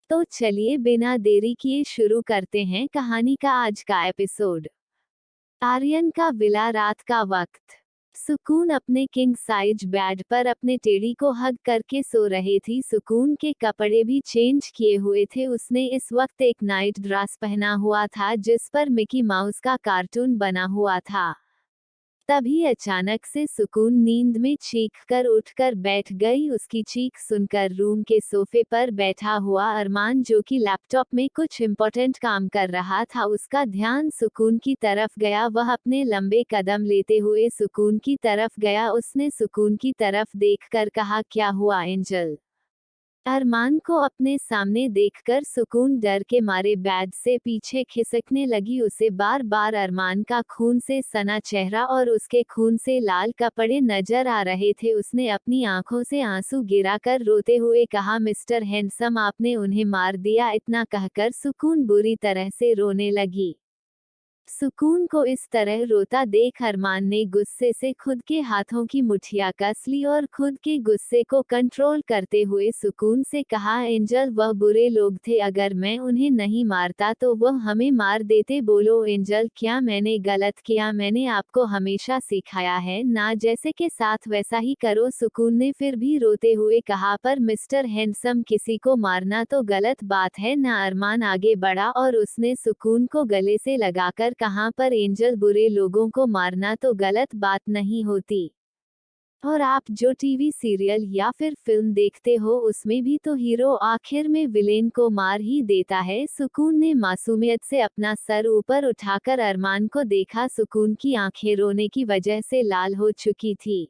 तो चलिए बिना देरी किए शुरू करते हैं कहानी का आज का एपिसोड। आर्यन का विला। रात का वक्त। सुकून अपने किंग साइज बेड पर अपने टेडी को हग करके सो रही थी। सुकून के कपड़े भी चेंज किए हुए थे। उसने इस वक्त एक नाइट ड्रेस पहना हुआ था जिस पर मिकी माउस का कार्टून बना हुआ था। तभी अचानक से सुकून नींद में चीख कर उठकर बैठ गई। उसकी चीख सुनकर रूम के सोफे पर बैठा हुआ अरमान, जो कि लैपटॉप में कुछ इम्पोर्टेंट काम कर रहा था, उसका ध्यान सुकून की तरफ गया। वह अपने लंबे कदम लेते हुए सुकून की तरफ गया। उसने सुकून की तरफ देखकर कहा, क्या हुआ एंजल? अरमान को अपने सामने देखकर सुकून डर के मारे बेड से पीछे खिसकने लगी। उसे बार बार अरमान का खून से सना चेहरा और उसके खून से लाल कपड़े नजर आ रहे थे। उसने अपनी आंखों से आंसू गिराकर रोते हुए कहा, मिस्टर हैंडसम, आपने उन्हें मार दिया। इतना कहकर सुकून बुरी तरह से रोने लगी। सुकून को इस तरह रोता देख अरमान ने गुस्से से खुद के हाथों की मुठ्ठियां कस ली और खुद के गुस्से को कंट्रोल करते हुए सुकून से कहा, एंजल, वह बुरे लोग थे। अगर मैं उन्हें नहीं मारता तो वह हमें मार देते। बोलो एंजल, क्या मैंने गलत किया? मैंने आपको हमेशा सिखाया है ना, जैसे के साथ वैसा ही करो। सुकून ने फिर भी रोते हुए कहा, पर मिस्टर हैंडसम, किसी को मारना तो गलत बात है ना। अरमान आगे बढ़ा और उसने सुकून को गले से लगाकर कहा, पर एंजल, बुरे लोगों को मारना तो गलत बात नहीं होती। और आप जो टीवी सीरियल या फिर फिल्म देखते हो उसमें भी तो हीरो आखिर में विलेन को मार ही देता है। सुकून ने मासूमियत से अपना सर ऊपर उठाकर अरमान को देखा। सुकून की आंखें रोने की वजह से लाल हो चुकी थी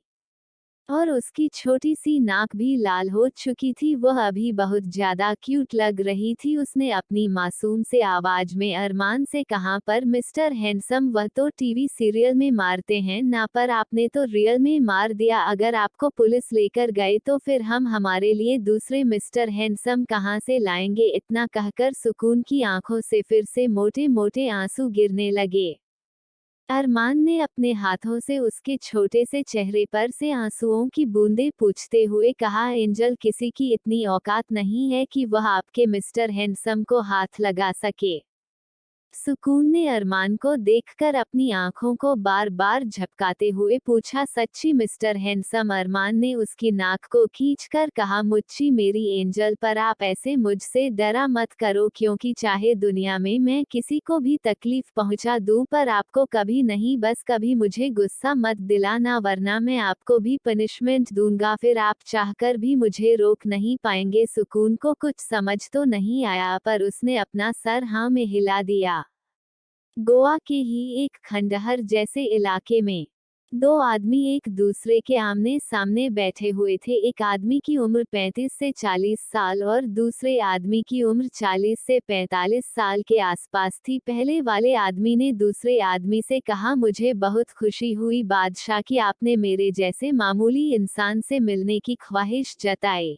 और उसकी छोटी सी नाक भी लाल हो चुकी थी। वह अभी बहुत ज्यादा क्यूट लग रही थी। उसने अपनी मासूम से आवाज में अरमान से कहा, पर मिस्टर हैंडसम, वह तो टीवी सीरियल में मारते हैं ना, पर आपने तो रियल में मार दिया। अगर आपको पुलिस लेकर गए तो फिर हम हमारे लिए दूसरे मिस्टर हैंडसम कहाँ से लाएंगे? इतना कहकर सुकून की आंखों से फिर से मोटे मोटे आंसू गिरने लगे। अरमान ने अपने हाथों से उसके छोटे से चेहरे पर से आंसुओं की बूंदें पोंछते हुए कहा, एंजल, किसी की इतनी औकात नहीं है कि वह आपके मिस्टर हैंडसम को हाथ लगा सके। सुकून ने अरमान को देखकर अपनी आंखों को बार बार झपकाते हुए पूछा, सच्ची मिस्टर हैंडसम? अरमान ने उसकी नाक को खींचकर कहा, मुच्ची मेरी एंजल, पर आप ऐसे मुझसे डरा मत करो, क्योंकि चाहे दुनिया में मैं किसी को भी तकलीफ पहुंचा दूं, पर आपको कभी नहीं। बस कभी मुझे गुस्सा मत दिलाना, वरना मैं आपको भी पनिशमेंट दूंगा। फिर आप चाहकर भी मुझे रोक नहीं पाएंगे। सुकून को कुछ समझ तो नहीं आया, पर उसने अपना सर हाँ में हिला दिया। गोवा के ही एक खंडहर जैसे इलाके में दो आदमी एक दूसरे के आमने सामने बैठे हुए थे। एक आदमी की उम्र 35 से 40 साल और दूसरे आदमी की उम्र 40 से 45 साल के आसपास थी। पहले वाले आदमी ने दूसरे आदमी से कहा, मुझे बहुत खुशी हुई बादशाह कि आपने मेरे जैसे मामूली इंसान से मिलने की ख्वाहिश जताई।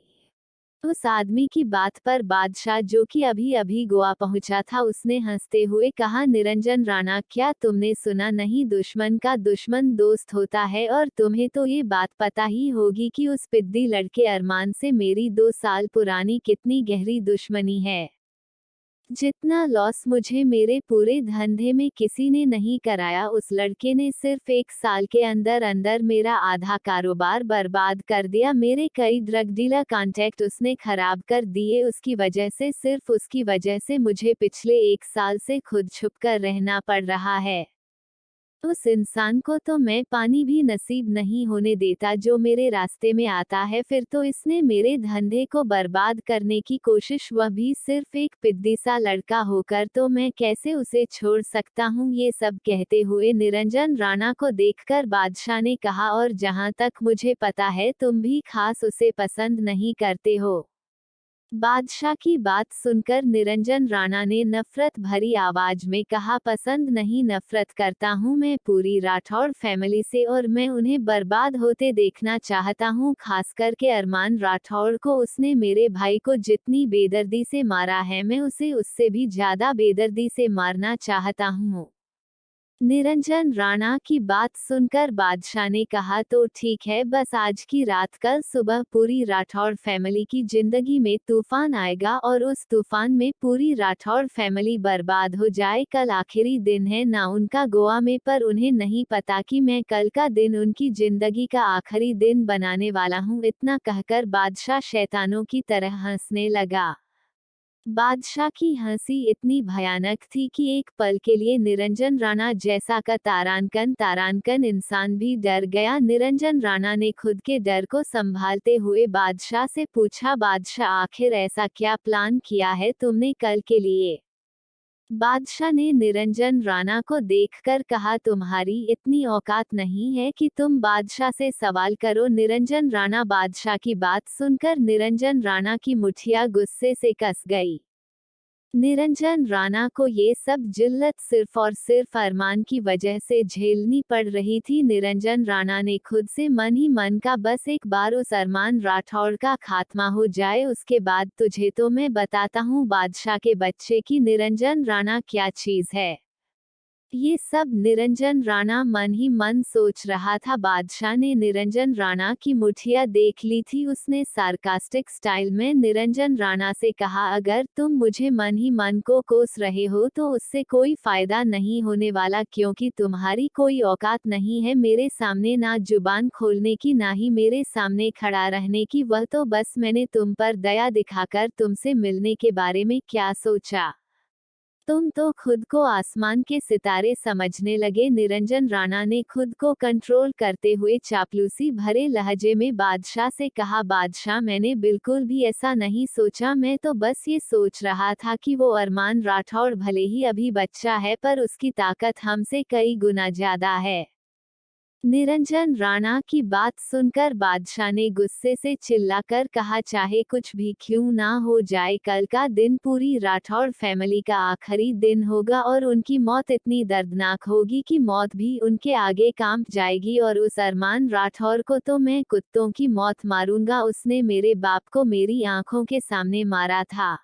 उस आदमी की बात पर बादशाह, जो कि अभी अभी गोवा पहुंचा था, उसने हंसते हुए कहा, निरंजन राणा, क्या तुमने सुना नहीं, दुश्मन का दुश्मन दोस्त होता है? और तुम्हें तो ये बात पता ही होगी कि उस पिद्दी लड़के अरमान से मेरी 2 साल पुरानी कितनी गहरी दुश्मनी है। जितना लॉस मुझे मेरे पूरे धंधे में किसी ने नहीं कराया, उस लड़के ने सिर्फ 1 साल के अंदर अंदर मेरा आधा कारोबार बर्बाद कर दिया। मेरे कई ड्रग डीलर कॉन्टैक्ट उसने खराब कर दिए। उसकी वजह से, सिर्फ उसकी वजह से मुझे पिछले 1 साल से खुद छुप कर रहना पड़ रहा है। उस इंसान को तो मैं पानी भी नसीब नहीं होने देता जो मेरे रास्ते में आता है। फिर तो इसने मेरे धंधे को बर्बाद करने की कोशिश, वह भी सिर्फ एक पिद्दी सा लड़का होकर, तो मैं कैसे उसे छोड़ सकता हूँ? ये सब कहते हुए निरंजन राणा को देखकर बादशाह ने कहा, और जहाँ तक मुझे पता है तुम भी खास उसे पसंद नहीं करते हो। बादशाह की बात सुनकर निरंजन राणा ने नफरत भरी आवाज में कहा, पसंद नहीं, नफरत करता हूं मैं पूरी राठौड़ फैमिली से, और मैं उन्हें बर्बाद होते देखना चाहता हूं, खासकर के अरमान राठौड़ को। उसने मेरे भाई को जितनी बेदर्दी से मारा है, मैं उसे उससे भी ज्यादा बेदर्दी से मारना चाहता हूं। निरंजन राणा की बात सुनकर बादशाह ने कहा तो ठीक है, बस आज की रात कल सुबह पूरी राठौड़ फैमिली की जिंदगी में तूफान आएगा और उस तूफान में पूरी राठौड़ फैमिली बर्बाद हो जाए। कल आखिरी दिन है ना उनका गोवा में, पर उन्हें नहीं पता कि मैं कल का दिन उनकी जिंदगी का आखिरी दिन बनाने वाला हूँ। इतना कहकर बादशाह शैतानों की तरह हंसने लगा। बादशाह की हंसी इतनी भयानक थी कि एक पल के लिए निरंजन राणा जैसा का तारांकन इंसान भी डर गया। निरंजन राणा ने खुद के डर को संभालते हुए बादशाह से पूछा, बादशाह आखिर ऐसा क्या प्लान किया है तुमने कल के लिए? बादशाह ने निरंजन राणा को देखकर कहा, तुम्हारी इतनी औकात नहीं है कि तुम बादशाह से सवाल करो। निरंजन राणा बादशाह की बात सुनकर निरंजन राणा की मुठिया गुस्से से कस गई। निरंजन राणा को ये सब जिल्लत सिर्फ और सिर्फ अरमान की वजह से झेलनी पड़ रही थी। निरंजन राणा ने खुद से मन ही मन का, बस एक बार उस अरमान राठौड़ का खात्मा हो जाए, उसके बाद तुझे तो मैं बताता हूँ बादशाह के बच्चे की निरंजन राणा क्या चीज है। ये सब निरंजन राणा मन ही मन सोच रहा था। बादशाह ने निरंजन राणा की मुठिया देख ली थी। उसने सार्कास्टिक स्टाइल में निरंजन राणा से कहा, अगर तुम मुझे मन ही मन को कोस रहे हो तो उससे कोई फायदा नहीं होने वाला, क्योंकि तुम्हारी कोई औकात नहीं है मेरे सामने ना जुबान खोलने की ना ही मेरे सामने खड़ा रहने की। वह तो बस मैंने तुम पर दया दिखाकर तुमसे मिलने के बारे में क्या सोचा, तुम तो खुद को आसमान के सितारे समझने लगे। निरंजन राणा ने खुद को कंट्रोल करते हुए चापलूसी भरे लहजे में बादशाह से कहा, बादशाह मैंने बिल्कुल भी ऐसा नहीं सोचा, मैं तो बस ये सोच रहा था कि वो अरमान राठौड़ भले ही अभी बच्चा है पर उसकी ताकत हमसे कई गुना ज्यादा है। निरंजन राणा की बात सुनकर बादशाह ने गुस्से से चिल्लाकर कहा, चाहे कुछ भी क्यों ना हो जाए, कल का दिन पूरी राठौड़ फैमिली का आखिरी दिन होगा और उनकी मौत इतनी दर्दनाक होगी कि मौत भी उनके आगे कांप जाएगी। और उस अरमान राठौड़ को तो मैं कुत्तों की मौत मारूंगा, उसने मेरे बाप को मेरी आंखों के सामने मारा था,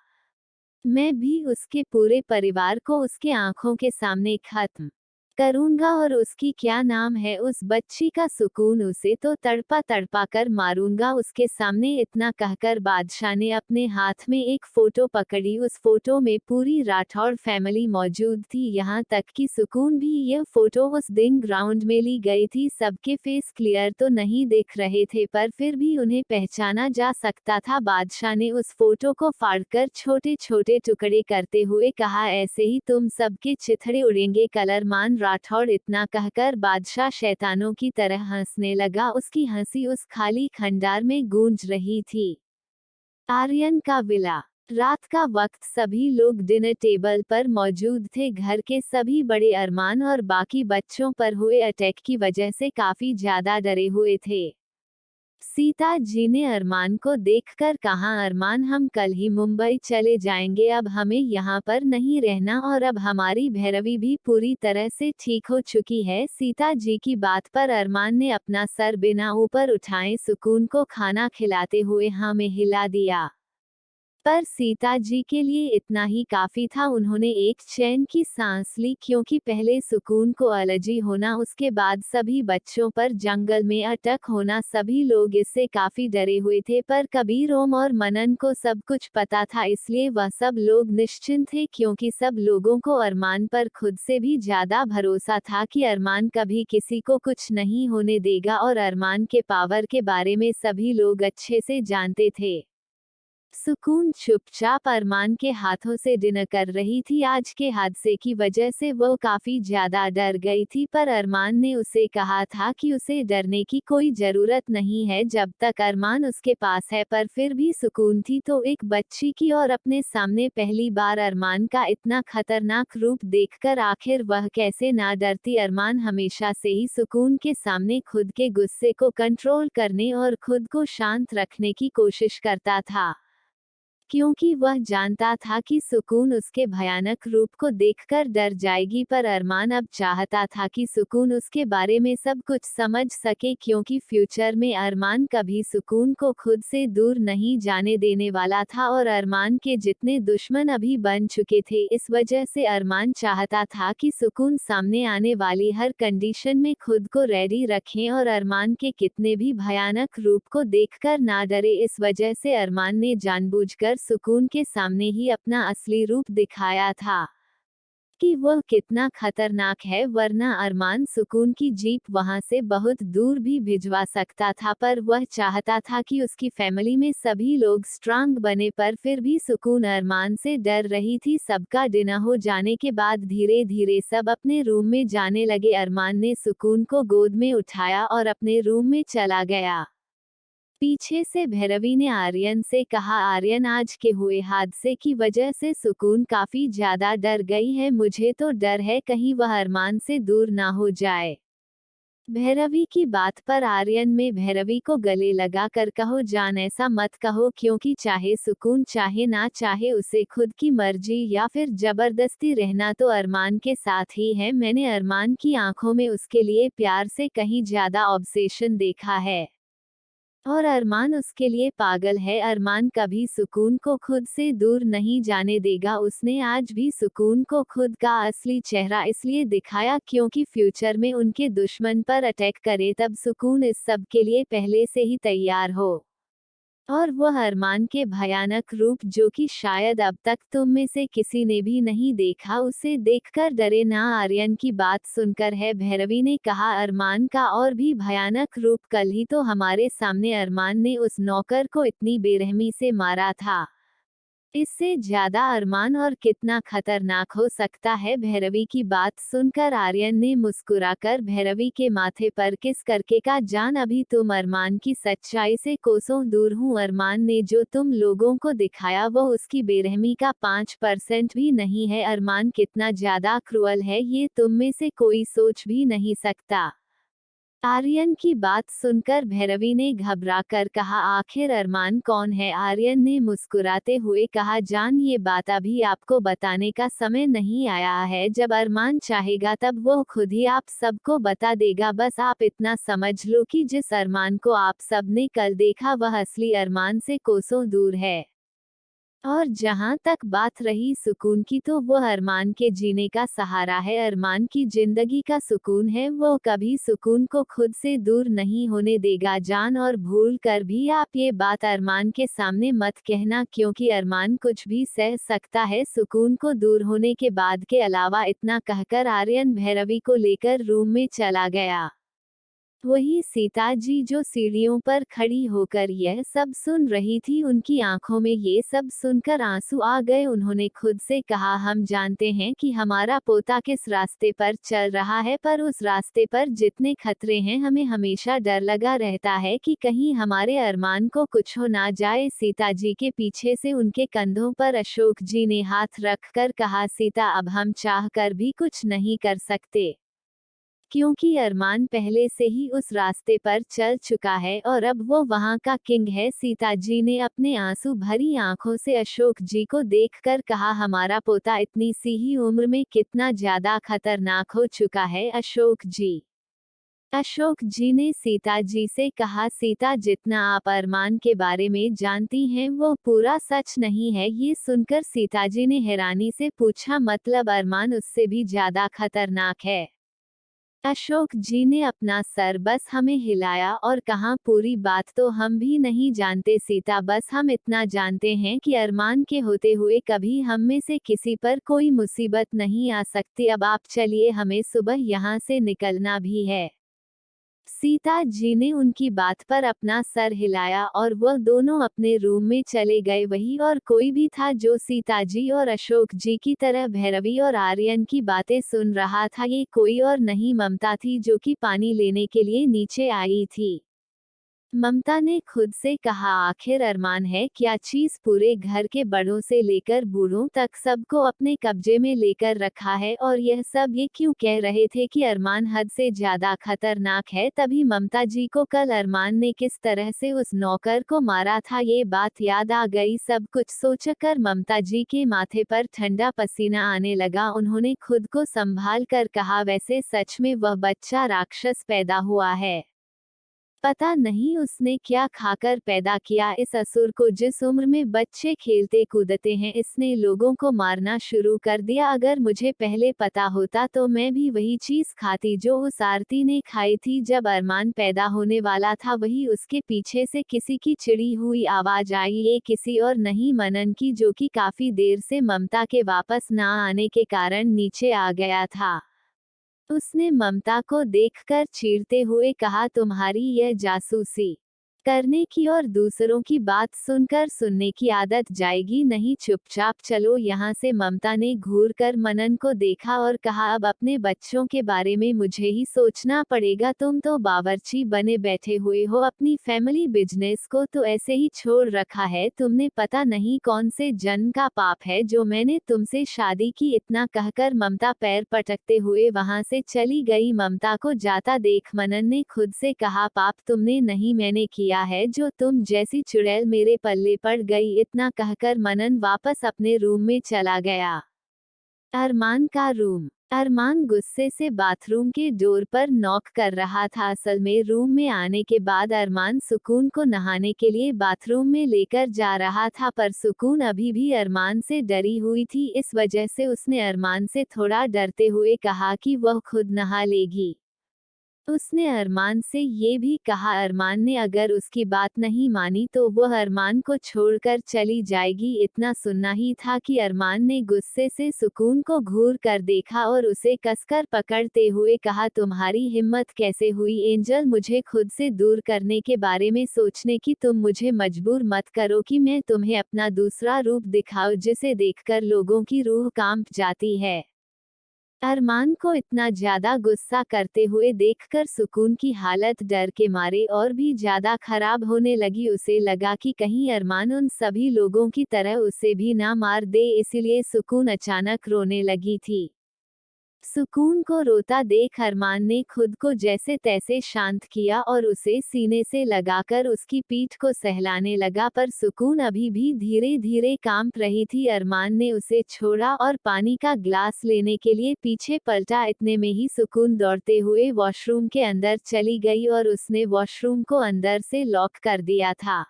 मैं भी उसके पूरे परिवार को उसके आंखों के सामने खत्म करूंगा। और उसकी क्या नाम है उस बच्ची का, सुकून, उसे तो तड़पा तड़पा कर मारूंगा उसके सामने। इतना कहकर बादशाह ने अपने हाथ में एक फोटो पकड़ी। उस फोटो में पूरी राठौड़ फैमिली मौजूद थी, यहाँ तक कि सुकून भी। यह फोटो उस दिन ग्राउंड में ली गई थी। सबके फेस क्लियर तो नहीं दिख रहे थे पर फिर भी उन्हें पहचाना जा सकता था। बादशाह ने उस फोटो को फाड़कर छोटे छोटे टुकड़े करते हुए कहा, ऐसे ही तुम सबके चिथड़े उड़ेंगे कल अरमान राठौड़। इतना कहकर बादशाह शैतानों की तरह हंसने लगा। उसकी हंसी उस खाली खंडार में गूंज रही थी। आर्यन का विला। रात का वक्त, सभी लोग डिनर टेबल पर मौजूद थे। घर के सभी बड़े अरमान और बाकी बच्चों पर हुए अटैक की वजह से काफी ज्यादा डरे हुए थे। सीता जी ने अरमान को देखकर कहा, अरमान हम कल ही मुंबई चले जाएंगे, अब हमें यहाँ पर नहीं रहना और अब हमारी भैरवी भी पूरी तरह से ठीक हो चुकी है। सीता जी की बात पर अरमान ने अपना सर बिना ऊपर उठाए सुकून को खाना खिलाते हुए हाँ में हिला दिया। पर सीता जी के लिए इतना ही काफी था। उन्होंने एक चैन की सांस ली, क्योंकि पहले सुकून को एलर्जी होना, उसके बाद सभी बच्चों पर जंगल में अटक होना, सभी लोग इससे काफी डरे हुए थे। पर कबीर, ओम और मनन को सब कुछ पता था, इसलिए वह सब लोग निश्चिंत थे, क्योंकि सब लोगों को अरमान पर खुद से भी ज्यादा भरोसा था कि अरमान कभी किसी को कुछ नहीं होने देगा। और अरमान के पावर के बारे में सभी लोग अच्छे से जानते थे। सुकून चुपचाप अरमान के हाथों से डिनर कर रही थी। आज के हादसे की वजह से वो काफी ज्यादा डर गई थी, पर अरमान ने उसे कहा था कि उसे डरने की कोई जरूरत नहीं है जब तक अरमान उसके पास है। पर फिर भी सुकून थी तो एक बच्ची की, और अपने सामने पहली बार अरमान का इतना खतरनाक रूप देखकर आखिर वह कैसे ना डरती। अरमान हमेशा से ही सुकून के सामने खुद के गुस्से को कंट्रोल करने और खुद को शांत रखने की कोशिश करता था। क्योंकि वह जानता था कि सुकून उसके भयानक रूप को देखकर डर जाएगी, पर अरमान अब चाहता था कि सुकून उसके बारे में सब कुछ समझ सके, क्योंकि फ्यूचर में अरमान कभी सुकून को खुद से दूर नहीं जाने देने वाला था और अरमान के जितने दुश्मन अभी बन चुके थे। इस वजह से अरमान चाहता था कि सुकून सामने आने वाली हर कंडीशन में खुद को रेडी रखें और अरमान के कितने भी भयानक रूप को देखकर ना डरे। इस वजह से अरमान ने जानबूझकर सुकून के सामने ही अपना असली रूप दिखाया था कि वह कितना खतरनाक है, वरना अरमान सुकून की जीप वहां से बहुत दूर भी भिजवा सकता था, पर वह चाहता था कि उसकी फैमिली में सभी लोग स्ट्रांग बने। पर फिर भी सुकून अरमान से डर रही थी। सबका डिनर हो जाने के बाद धीरे धीरे सब अपने रूम में जाने लगे। अरमान ने सुकून को गोद में उठाया और अपने रूम में चला गया। पीछे से भैरवी ने आर्यन से कहा, आर्यन, आज के हुए हादसे की वजह से सुकून काफी ज्यादा डर गई है। मुझे तो डर है कहीं वह अरमान से दूर ना हो जाए। भैरवी की बात पर आर्यन में भैरवी को गले लगा कर कहो, जान, ऐसा मत कहो, क्योंकि चाहे सुकून चाहे ना चाहे उसे खुद की मर्जी या फिर जबरदस्ती रहना तो अरमान के साथ ही है। मैंने अरमान की आंखों में उसके लिए प्यार से कहीं ज्यादा ऑब्सेशन देखा है और अरमान उसके लिए पागल है। अरमान कभी सुकून को खुद से दूर नहीं जाने देगा। उसने आज भी सुकून को खुद का असली चेहरा इसलिए दिखाया क्योंकि फ्यूचर में उनके दुश्मन पर अटैक करे तब सुकून इस सब के लिए पहले से ही तैयार हो। और वह अरमान के भयानक रूप, जो कि शायद अब तक तुम में से किसी ने भी नहीं देखा, उसे देखकर डरे ना। आर्यन की बात सुनकर है भैरवी ने कहा, अरमान का और भी भयानक रूप, कल ही तो हमारे सामने अरमान ने उस नौकर को इतनी बेरहमी से मारा था। इससे ज्यादा अरमान और कितना खतरनाक हो सकता है। भैरवी की बात सुनकर आर्यन ने मुस्कुराकर भैरवी के माथे पर किस करके कहा, जान, अभी तुम अरमान की सच्चाई से कोसों दूर हूँ। अरमान ने जो तुम लोगों को दिखाया वो उसकी बेरहमी का 5% भी नहीं है। अरमान कितना ज्यादा क्रूअल है ये तुम में से कोई सोच भी नहीं सकता। आर्यन की बात सुनकर भैरवी ने घबराकर कहा, आखिर अरमान कौन है? आर्यन ने मुस्कुराते हुए कहा, जान, ये बात अभी आपको बताने का समय नहीं आया है। जब अरमान चाहेगा तब वो खुद ही आप सबको बता देगा। बस आप इतना समझ लो कि जिस अरमान को आप सबने कल देखा वह असली अरमान से कोसों दूर है। और जहां तक बात रही सुकून की, तो वह अरमान के जीने का सहारा है, अरमान की जिंदगी का सुकून है। वो कभी सुकून को खुद से दूर नहीं होने देगा, जान, और भूल कर भी आप ये बात अरमान के सामने मत कहना, क्योंकि अरमान कुछ भी सह सकता है सुकून को दूर होने के बाद के अलावा। इतना कहकर आर्यन भैरवी को लेकर रूम में चला गया। वही सीता जी, जो सीढ़ियों पर खड़ी होकर यह सब सुन रही थी, उनकी आंखों में ये सब सुनकर आंसू आ गए। उन्होंने खुद से कहा, हम जानते हैं कि हमारा पोता किस रास्ते पर चल रहा है, पर उस रास्ते पर जितने खतरे हैं हमें हमेशा डर लगा रहता है कि कहीं हमारे अरमान को कुछ हो ना जाए। सीता जी के पीछे से उनके कंधों पर अशोक जी ने हाथ रखकर कहा, सीता, अब हम चाह कर भी कुछ नहीं कर सकते, क्योंकि अरमान पहले से ही उस रास्ते पर चल चुका है और अब वो वहां का किंग है। सीता जी ने अपने आंसू भरी आंखों से अशोक जी को देखकर कहा, हमारा पोता इतनी सी ही उम्र में कितना ज्यादा खतरनाक हो चुका है। अशोक जी ने सीता जी से कहा, सीता, जितना आप अरमान के बारे में जानती हैं वो पूरा सच नहीं है। ये सुनकर सीता जी ने हैरानी से पूछा, मतलब अरमान उससे भी ज्यादा खतरनाक है? अशोक जी ने अपना सर बस हमें हिलाया और कहा, पूरी बात तो हम भी नहीं जानते सीता, बस हम इतना जानते हैं कि अरमान के होते हुए कभी हम में से किसी पर कोई मुसीबत नहीं आ सकती। अब आप चलिए, हमें सुबह यहाँ से निकलना भी है। सीता जी ने उनकी बात पर अपना सर हिलाया और वह दोनों अपने रूम में चले गए। वही और कोई भी था जो सीता जी और अशोक जी की तरह भैरवी और आर्यन की बातें सुन रहा था। ये कोई और नहीं, ममता थी, जो कि पानी लेने के लिए नीचे आई थी। ममता ने खुद से कहा, आखिर अरमान है क्या चीज पूरे घर के बड़ों से लेकर बूढ़ों तक सबको अपने कब्जे में लेकर रखा है, और यह सब ये क्यों कह रहे थे कि अरमान हद से ज्यादा खतरनाक है। तभी ममता जी को कल अरमान ने किस तरह से उस नौकर को मारा था ये बात याद आ गई। सब कुछ सोचकर ममता जी के माथे पर ठंडा पसीना आने लगा। उन्होंने खुद को संभाल कर कहा, वैसे सच में वह बच्चा राक्षस पैदा हुआ है। पता नहीं उसने क्या खाकर पैदा किया इस असुर को। जिस उम्र में बच्चे खेलते कूदते हैं इसने लोगों को मारना शुरू कर दिया। अगर मुझे पहले पता होता तो मैं भी वही चीज खाती जो उस आरती ने खाई थी। जब अरमान पैदा होने वाला था वही उसके पीछे से किसी की चिड़ी हुई आवाज आई। ये किसी और नहीं मनन की, जो कि काफी देर से ममता के वापस ना आने के कारण नीचे आ गया था। उसने ममता को देखकर चीरते हुए कहा, तुम्हारी यह जासूसी करने की और दूसरों की बात सुनकर सुनने की आदत जाएगी नहीं, चुपचाप चलो यहाँ से। ममता ने घूर कर मनन को देखा और कहा, अब अपने बच्चों के बारे में मुझे ही सोचना पड़ेगा। तुम तो बावर्ची बने बैठे हुए हो, अपनी फैमिली बिजनेस को तो ऐसे ही छोड़ रखा है। तुमने पता नहीं कौन से जन्म का पाप है जो मैंने तुमसे शादी की। इतना कहकर ममता पैर पटकते हुए वहां से चली गई। ममता को जाता देख मनन ने खुद से कहा, पाप तुमने नहीं मैंने किया है, जो तुम जैसी चुड़ैल मेरे पल्ले पड़ गई। इतना कहकर मनन वापस अपने रूम में चला गया। अरमान का रूम। अरमान गुस्से से बाथरूम के डोर पर नॉक कर रहा था। असल में रूम में आने के बाद अरमान सुकून को नहाने के लिए बाथरूम में लेकर जा रहा था, पर सुकून अभी भी अरमान से डरी हुई थी। इस वजह से उसने अरमान से थोड़ा डरते हुए कहा कि वह खुद नहा लेगी। उसने अरमान से ये भी कहा, अरमान ने अगर उसकी बात नहीं मानी तो वह अरमान को छोड़कर चली जाएगी। इतना सुनना ही था कि अरमान ने गुस्से से सुकून को घूर कर देखा और उसे कसकर पकड़ते हुए कहा, तुम्हारी हिम्मत कैसे हुई एंजल मुझे खुद से दूर करने के बारे में सोचने की। तुम मुझे मजबूर मत करो कि मैं तुम्हें अपना दूसरा रूप दिखाऊं जिसे देखकर लोगों की रूह कांप जाती है। अरमान को इतना ज्यादा गुस्सा करते हुए देखकर सुकून की हालत डर के मारे और भी ज्यादा खराब होने लगी। उसे लगा कि कहीं अरमान उन सभी लोगों की तरह उसे भी ना मार दे, इसीलिए सुकून अचानक रोने लगी थी। सुकून को रोता देख अरमान ने खुद को जैसे तैसे शांत किया और उसे सीने से लगाकर उसकी पीठ को सहलाने लगा, पर सुकून अभी भी धीरे धीरे कांप रही थी। अरमान ने उसे छोड़ा और पानी का ग्लास लेने के लिए पीछे पलटा। इतने में ही सुकून दौड़ते हुए वॉशरूम के अंदर चली गई और उसने वॉशरूम को अंदर से लॉक कर दिया था।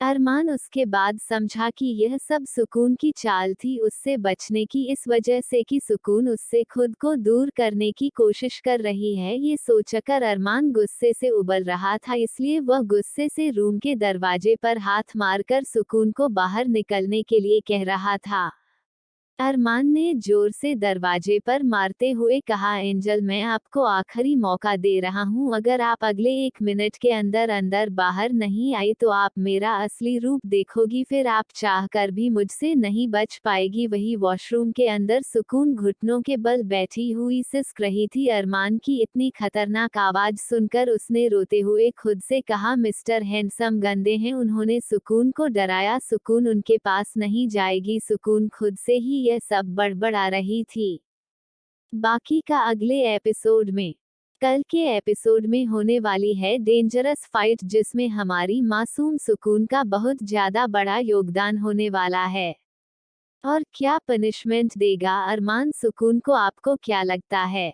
अरमान उसके बाद समझा कि यह सब सुकून की चाल थी उससे बचने की, इस वजह से कि सुकून उससे खुद को दूर करने की कोशिश कर रही है। ये सोचकर अरमान गुस्से से उबल रहा था, इसलिए वह गुस्से से रूम के दरवाजे पर हाथ मारकर सुकून को बाहर निकलने के लिए कह रहा था। अरमान ने जोर से दरवाजे पर मारते हुए कहा, एंजल मैं आपको आखिरी मौका दे रहा हूं, अगर आप अगले 1 मिनट के अंदर अंदर बाहर नहीं आई तो आप मेरा असली रूप देखोगी, फिर आप चाहकर भी मुझसे नहीं बच पाएगी। वही वॉशरूम के अंदर सुकून घुटनों के बल बैठी हुई सिसक रही थी। अरमान की इतनी खतरनाक आवाज सुनकर उसने रोते हुए खुद से कहा, मिस्टर हैंडसम गंदे हैं। उन्होंने सुकून को डराया, सुकून उनके पास नहीं जाएगी। सुकून खुद से ही यह सब बड़बड़ा रही थी। बाकी का अगले एपिसोड में। कल के एपिसोड में होने वाली है डेंजरस फाइट, जिसमें हमारी मासूम सुकून का बहुत ज्यादा बड़ा योगदान होने वाला है। और क्या पनिशमेंट देगा अरमान सुकून को, आपको क्या लगता है?